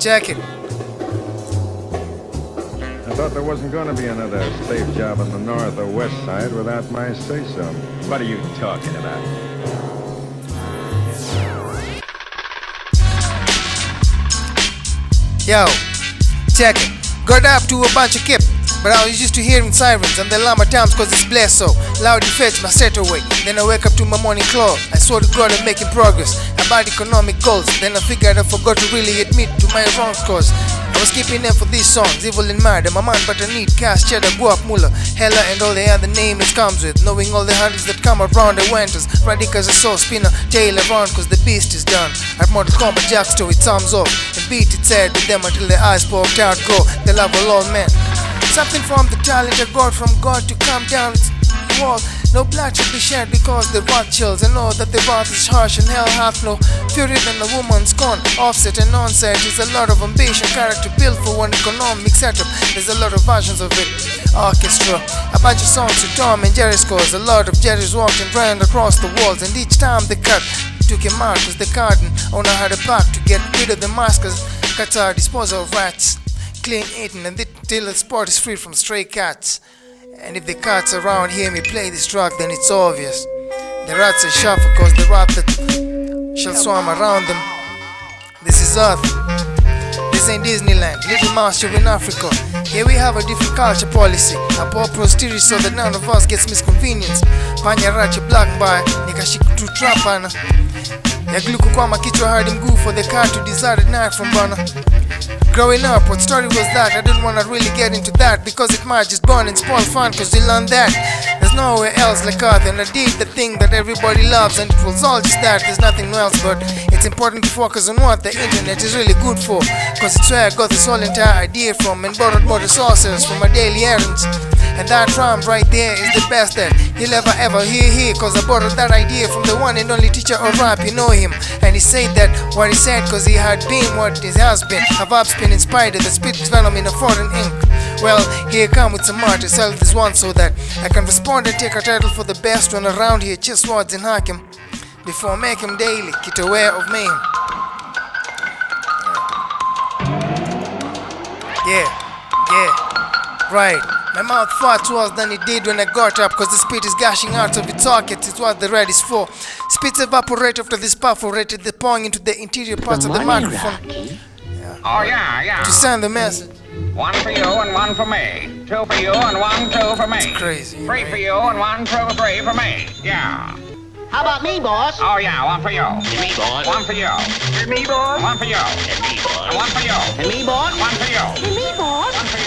Check it. I thought there wasn't going to be another safe job on the north or west side without my say-so. What are you talking about? Yo, check it. Got up to a bunch of kip, but I was used to hearing sirens and the alarm at times cause it's blessed so loud it fetch my set away. Then I wake up to my morning call. I swear to God I'm making progress about economic goals. Then I figured I forgot to really admit to my wrongs cause I was keeping them for these songs, evil and mad. I'm a man but I need cash, cheddar, guap, mullah, hella and all the other name it comes with. Knowing all the handles that come around the winters. Radicals a soul spinner, tail around cause the beast is done. At Mortal Kombat Jack's to it thumbs off and beat its head with them until their eyes poked out go. The love of all men. Something from the talent I got from God to come down the wall. No blood should be shed because they want chills. I know that the wrath is harsh and hell hath no fury than a woman's scorn. Offset and onset is a lot of ambition, character built for one economic setup. There's a lot of versions of it. Orchestra, a bunch of songs to Tom and Jerry scores. A lot of Jerry's walking round across the walls, and each time they cut took him out cause the garden owner had a pack to get rid of the maskers. Cats are disposal of rats, clean eaten, and till the spot is free from stray cats. And if the cats around hear me play this track, then it's obvious the rats are shuffle cause the rat that shall swarm around them. This is Earth. This ain't Disneyland, Little Mouse, you're in Africa. Here we have a different culture policy, a poor posterior so that none of us gets misconvenienced. Panya racha black by nikashika tu trapana ya gluku kwama kichwa hadi mguu for the car to desire at night from Bana. Growing up, what story was that? I didn't wanna really get into that because it might just burn and spoil fun cause you learn that there's nowhere else like Earth, and I did the thing that everybody loves and it was all just that, there's nothing else. But it's important to focus on what the internet is really good for cause it's where I got this whole entire idea from and borrowed more resources for my daily errands. And that rhyme right there is the best that you'll ever hear cause I borrowed that idea from the one and only teacher of rap, you know him. And he said that what he said cause he had been what he has been. A verb spin inspired the spit venom in a foreign ink. Well, here come with some art to sell this one so that I can respond and take a title for the best one around here. Just words and hack him before make him daily, get aware of me. Yeah, right. My mouth fought worse than it did when I got up cause the spit is gushing out of its sockets. It's what the red is for. Spits evaporate after this perforated the pouring into the interior parts of the microphone. Oh yeah. To send the message. One for you and one for me. Two for you and one, two for me. It's crazy. Three for you and one, two, three for me. Yeah. How about me, boss? Oh yeah, one for you. And me, boss. One for you. And me, boss. One for you. And me, boss. And one for you. And me, boss. One for you. And me, boss. One for you.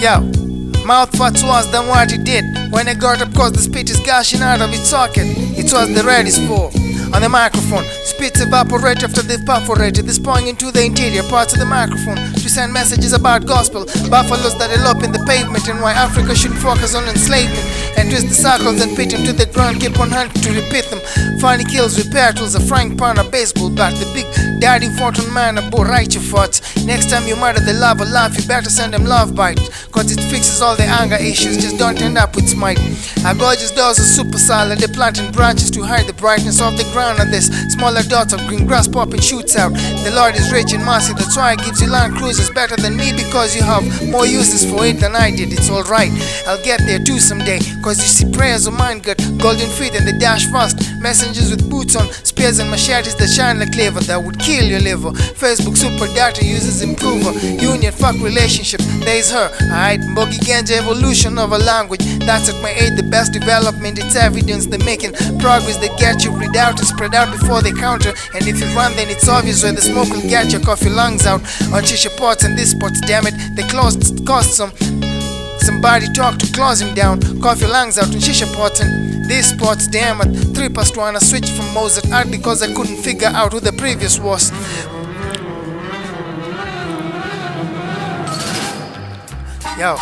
Yo, mouth farts worse than what it did when I got up cause the spit is gushing out of its socket. It was the red is for. On the microphone, spits evaporate after they've perforated, this pouring into the interior parts of the microphone to send messages about gospel, buffaloes that elope in the pavement, and why Africa should focus on enslavement and twist the circles and pit him to the ground, keep on hunting to repeat them. Funny kills with tools, a frying pan, a baseball bat, the big daddy fought on man, a boy right your thoughts. Next time you murder the love or laugh, you better send them love bite, cause it fixes all the anger issues, just don't end up with smite. Our gorgeous doors are super solid, they planting branches to hide the brightness of the ground. And there's smaller dots of green grass popping shoots out. The Lord is rich in mercy, that's why He gives you Land Cruisers better than me, because you have more uses for it than I did. It's alright, I'll get there too someday, cause you see prayers of mine got golden feet and they dash fast. Messengers with boots on, spears and machetes that shine like cleaver, that would kill your liver. Facebook super data users improver, union fuck relationship, there's her. Alright, Mbogi Ganja evolution of a language, that's at my age the best development. It's evidence they're making progress, they get you read out and spread out before they counter. And if you run then it's obvious where the smoke will get your cough your lungs out on shisha pots and these spots, damn it, they cost somebody talk to close him down, cough your lungs out on shisha pots and these spots, damn it. 3 past 1 I switched from Mozart art because I couldn't figure out who the previous was. Yo,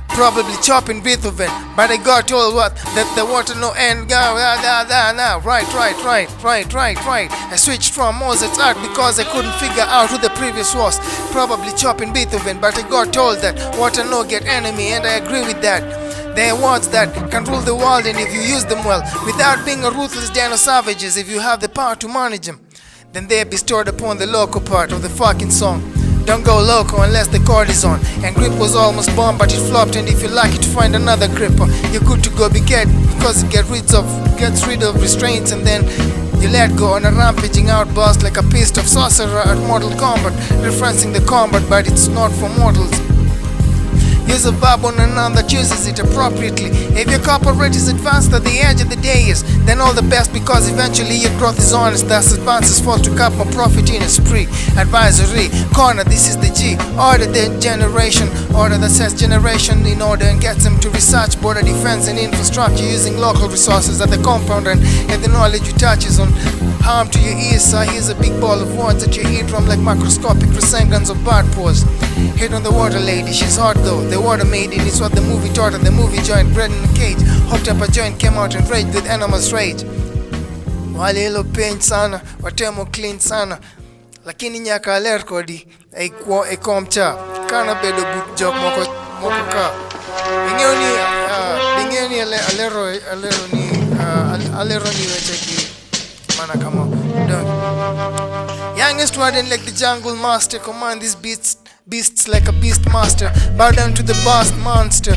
probably chopping Beethoven, but I got told what that the water no end. Now, right. I switched from Mozart's art because I couldn't figure out who the previous was. Probably chopping Beethoven, but I got told that water no get enemy, and I agree with that. They are words that can rule the world, and if you use them well, without being a ruthless den of savages, if you have the power to manage them, then they are bestowed upon the Loko part of the fucking song. Don't go loco unless the chord is on. And grip was almost born, but it flopped. And if you're lucky to find another gripper, you're good to go because it gets rid of restraints, and then you let go on a rampaging outburst like a pissed off sorcerer at Mortal Kombat, referencing the combat, but it's not for mortals. Use a verb on a noun that uses it appropriately. If your corporate is advanced at the edge of the day is, then all the best, because eventually your growth is honest. Thus advances fall to cap more profit in a spree. Advisory corner, this is the G. Order the generation, order that sets generation in order and gets them to research border defense and infrastructure using local resources at the compound, and if the knowledge you touch is on harm to your ears, so here's a big ball of words at your eardrum like microscopic resemblance of bird paws. Hit on the water lady, she's hot though. The water maiden is what the movie taught her. The movie joint, bred in a cage, hopped up a joint, came out enraged with animals rage. Wale hilo paint sana, watemo clean sana, lakini nyaka aler kodi ekom cha kana bedo book job moko ka bingeni alero ni wecheki mana kama dog. Youngest warden like the jungle master, command these beasts like a beast master. Bow down to the vast monster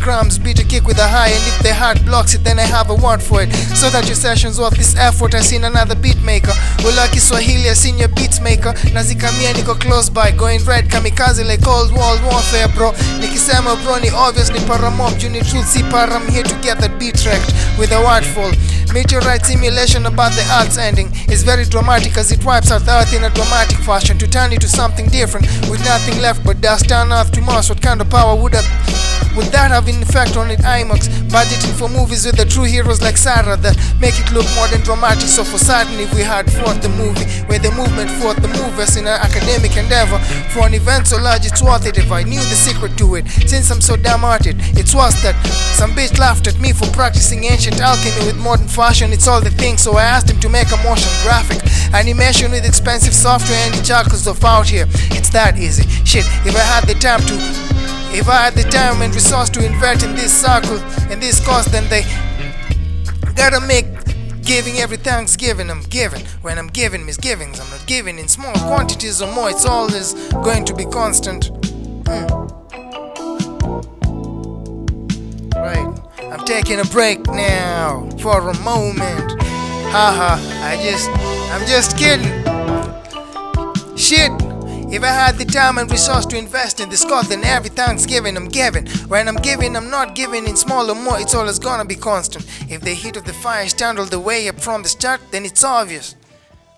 grams, beat a kick with a high, and if the heart blocks it, then I have a word for it. So that your session's worth this effort. I seen another beat maker, Ulaki Swahili, I seen your beats maker. Nazikamia niko close by, going red kamikaze like Cold War warfare bro. Nikisema bro ni obvious ni paramop, you need truth, see param here to get that beat wrecked with a wordful. Meteorite simulation about the Earth's ending is very dramatic as it wipes out the Earth in a dramatic fashion to turn it to something different with nothing left but dust. Turn Earth to Mars, what kind of power would that have an effect on it? IMAX budgeting for movies with the true heroes like Sarah that make it look more than dramatic. So for certain, if we had fought the movie where the movement fought the movers in an academic endeavor for an event so large it's worth it. If I knew the secret to it, since I'm so damn arted, it's worse that some bitch laughed at me for practicing ancient alchemy with modern fashion. It's all the thing, so I asked him to make a motion graphic animation with expensive software, and the chuckles of out here. It's that easy. Shit, if I had the time and resource to invest in this circle and this cause, then they gotta make giving every Thanksgiving I'm giving. When I'm giving misgivings, I'm not giving in small quantities or more. It's always going to be constant. Right, I'm taking a break now for a moment. Haha, I'm just kidding. Shit. If I had the time and resource to invest in this cause, then every Thanksgiving I'm giving. When I'm giving, I'm not giving in small or more, it's always gonna be constant. If the heat of the fire stand all the way up from the start, then it's obvious.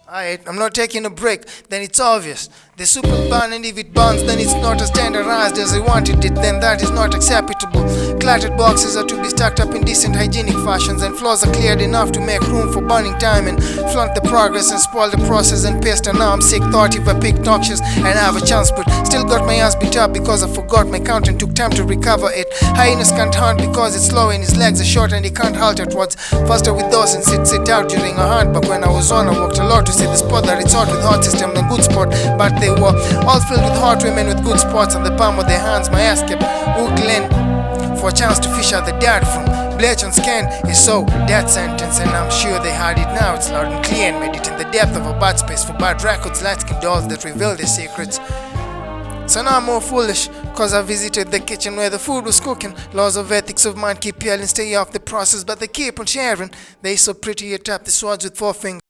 Alright, I'm not taking a break, then it's obvious. The soup will burn, and if it burns, then it's not as tenderized as I wanted it, then that is not acceptable. Cluttered boxes are to be stacked up in decent hygienic fashions, and floors are cleared enough to make room for burning time and flaunt the progress and spoil the process and paste. And now I'm sick, thought if I picked noxious and have a chance, but still got my ass beat up because I forgot my count and took time to recover it. Hyenas can't hunt because it's slow and his legs are short and he can't halt at once. Faster with those and sit out during a hunt, but when I was on, I walked a lot to see the spot that it's hot with hot system and good spot, but they were all filled with hot women with good spots on the palm of their hands. My ass kept oogling for a chance to fish out the dirt from bleach on skin is so death sentence, and I'm sure they had it now. It's loud and clear and made it in the depth of a bad space for bad records, light-skinned dolls that reveal their secrets. So now I'm more foolish cause I visited the kitchen where the food was cooking. Laws of ethics of mind keep yelling stay off the process, but they keep on sharing. They so pretty you tap the swords with 4 fingers.